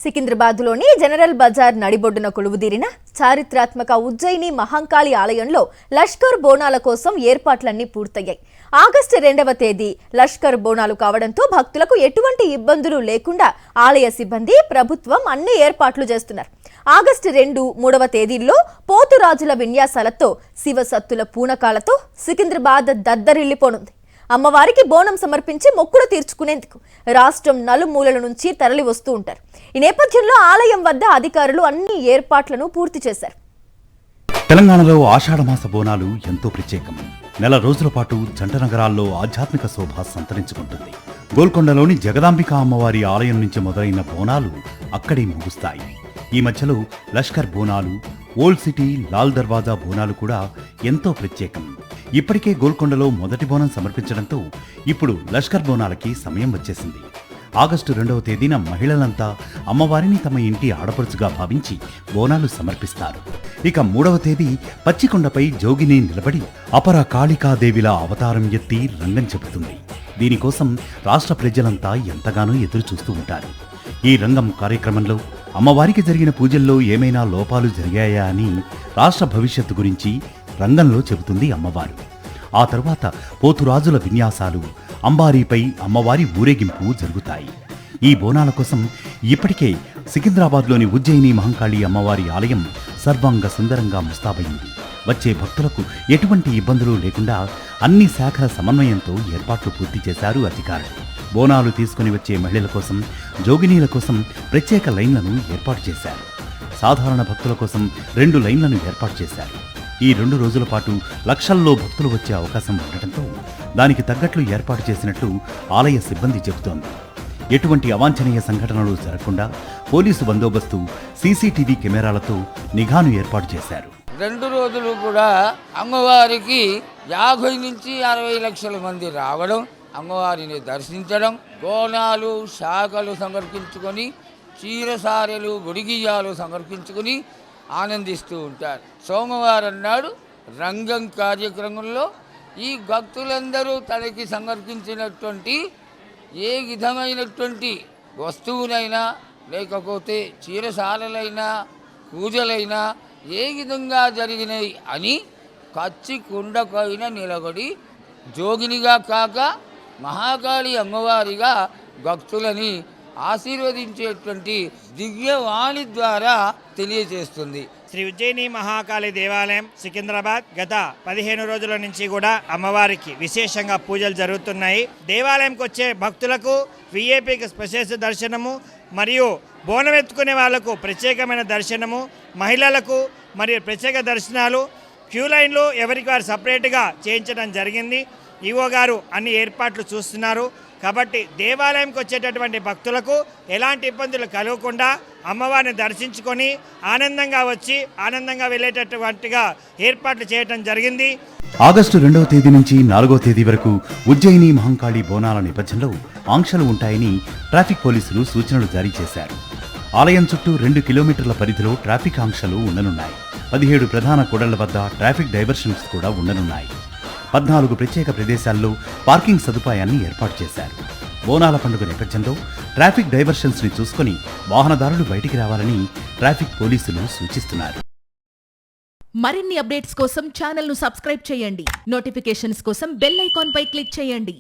సికింద్రాబాద్లోని general Bazar నడిబొడ్డున కొలువుదీరిన చారిత్రాత్మక ఉజ్జయిని మహంకాళి ఆలయంలో లష్కర్ బోనాల కోసం ఏర్పాట్లన్నీ పూర్తయ్యాయి. ఆగస్టు 2వ తేదీ లష్కర్ బోనాలు కావడంతో భక్తులకు ఎటువంటి ఇబ్బందులు లేకుండా ఆలయ సిబ్బంది, ప్రభుత్వం అన్ని ఏర్పాట్లు చేస్తున్నారు. ఆగస్టు 2, 3వ తేదీల్లో పోతురాజుల విన్యాసాలతో శివసత్తుల పూనకాలతో సికింద్రాబాద్ దద్దరిల్లిపోనుంది. అమ్మవారికి బోనం సమర్పించి మొక్కులు తీర్చుకునేందుకు రాష్ట్రం నలుమూలల నుంచి తరలి వస్తూ ఉంటారు. ఈ నేపథ్యంలో ఆలయం వద్ద అధికారులు అన్ని ఏర్పాట్లను పూర్తి చేశారు. తెలంగాణలో ఆషాఢమాస బోనాలు ఎంతో ప్రత్యేకం. నెల రోజుల పాటు జంట నగరాల్లో ఆధ్యాత్మిక శోభ సంతరించుకుంటుంది. గోల్కొండలోని జగదాంబిక అమ్మవారి ఆలయం నుంచి మొదలైన బోనాలు అక్కడే ముగుస్తాయి. ఈ మధ్యలో లష్కర్ బోనాలు, ఓల్డ్ సిటీ లాల్ దర్వాజా బోనాలు కూడా ఎంతో ప్రత్యేకం. ఇప్పటికే గోల్కొండలో మొదటి బోనం సమర్పించడంతో ఇప్పుడు లష్కర్ బోనాలకి సమయం వచ్చేసింది. ఆగస్టు 2వ తేదీన మహిళలంతా అమ్మవారిని తమ ఇంటి ఆడపడుచుగా భావించి బోనాలు సమర్పిస్తారు. ఇక 3వ తేదీ పచ్చికొండపై జోగిని నిలబడి అపర కాళికాదేవిలా అవతారం ఎత్తి రంగం చెబుతుంది. దీనికోసం రాష్ట్ర ప్రజలంతా ఎంతగానో ఎదురు చూస్తూ ఉంటారు. ఈ రంగం కార్యక్రమంలో అమ్మవారికి జరిగిన పూజల్లో ఏమైనా లోపాలు జరిగాయా అని రాష్ట్ర భవిష్యత్తు గురించి రంగంలో చెబుతుంది అమ్మవారు. ఆ తరువాత పోతురాజుల విన్యాసాలు, అంబారీపై అమ్మవారి ఊరేగింపు జరుగుతాయి. ఈ బోనాల కోసం ఇప్పటికే సికింద్రాబాద్లోని ఉజ్జయిని మహంకాళి అమ్మవారి ఆలయం సర్వాంగ సుందరంగా ముస్తాబైంది. వచ్చే భక్తులకు ఎటువంటి ఇబ్బందులు లేకుండా అన్ని శాఖల సమన్వయంతో ఏర్పాట్లు పూర్తి చేశారు అధికారులు. బోనాలు తీసుకుని వచ్చే మహిళల కోసం, జోగినీల కోసం ప్రత్యేక లైన్లను ఏర్పాటు చేశారు. సాధారణ భక్తుల కోసం 2 లైన్లను ఏర్పాటు చేశారు. ఈ 2 రోజుల పాటు లక్షల్లో భక్తులు వచ్చే అవకాశం ఉండటంతో దానికి తగ్గట్లు ఏర్పాటు చేసినట్లు ఆలయ సిబ్బంది చెబుతోంది. ఎటువంటి అవాంఛనీయ సంఘటనలు జరగకుండా పోలీసు బందోబస్తు, సీసీటీవీ కెమెరాలతో నిఘాను ఏర్పాటు చేశారు. 2 రోజులు కూడా అమ్మవారికి 50 నుంచి 60 లక్షల మంది రావడం, అమ్మవారిని దర్శించడం, బోనాలు, శాఖలు సమర్పించుకొని, చీరసారెలు, గుడిగియ్యాలు సమర్పించుకుని ఆనందిస్తూ ఉంటారు. సోమవారం నాడు రంగం కార్యక్రమంలో ఈ భక్తులందరూ తనకి సమర్పించినటువంటి ఏ విధమైనటువంటి వస్తువునైనా, లేకపోతే చీరసాలలైనా, పూజలైనా ఏ విధంగా జరిగినాయి అని కచ్చి కుండపైన నిలబడి జోగినిగా కాక మహాకాళి అమ్మవారిగా భక్తులని ఆశీర్వదించేటువంటి దివ్యవాణి ద్వారా తెలియజేస్తుంది. శ్రీ ఉజ్జయిని మహాకాళి దేవాలయం సికింద్రాబాద్ గత 15 రోజుల నుంచి కూడా అమ్మవారికి విశేషంగా పూజలు జరుగుతున్నాయి. దేవాలయంకి వచ్చే భక్తులకు విఐపికి స్పెషల్ దర్శనము మరియు బోనం ఎత్తుకునే వాళ్లకు ప్రత్యేకమైన దర్శనము, మహిళలకు మరియు ప్రత్యేక దర్శనాలు, క్యూ లైన్లు ఎవరికి వారు సపరేట్గా చేయించడం జరిగింది. ఈవో గారు అన్ని ఏర్పాట్లు చూస్తున్నారు. కాబట్టి దేవాలయంకి వచ్చేటటువంటి భక్తులకు ఎలాంటి ఇబ్బందులు కలగకుండా అమ్మవారిని దర్శించుకొని ఆనందంగా వచ్చి ఆనందంగా వెళ్ళేటటువంటిగా ఏర్పాట్లు చేయడం జరిగింది. ఆగస్టు 2వ తేదీ నుంచి 4వ తేదీ వరకు ఉజ్జయిని మహంకాళి బోనాల నేపథ్యంలో ఆంక్షలు ఉంటాయని ట్రాఫిక్ పోలీసులు సూచనలు జారీ చేశారు. ఆలయం చుట్టూ 2 కిలోమీటర్ల పరిధిలో ట్రాఫిక్ ఆంక్షలు ఉండనున్నాయి. 17 ప్రధాన కూడళ్ల వద్ద ట్రాఫిక్ డైవర్షన్స్ కూడా ఉండనున్నాయి. 14 ప్రత్యేక ప్రదేశాల్లో పార్కింగ్ సదుపాయాన్ని ఏర్పాటు చేశారు. బోనాల పండుగ నేపథ్యంలో ట్రాఫిక్ డైవర్షన్స్ ని చూసుకుని వాహనదారులు బయటికి రావాలని ట్రాఫిక్ పోలీసులు సూచిస్తున్నారు. మరిన్ని అప్డేట్స్ కోసం ఛానల్ ను సబ్స్క్రైబ్ చేయండి. నోటిఫికేషన్స్ కోసం బెల్ ఐకాన్ పై క్లిక్ చేయండి.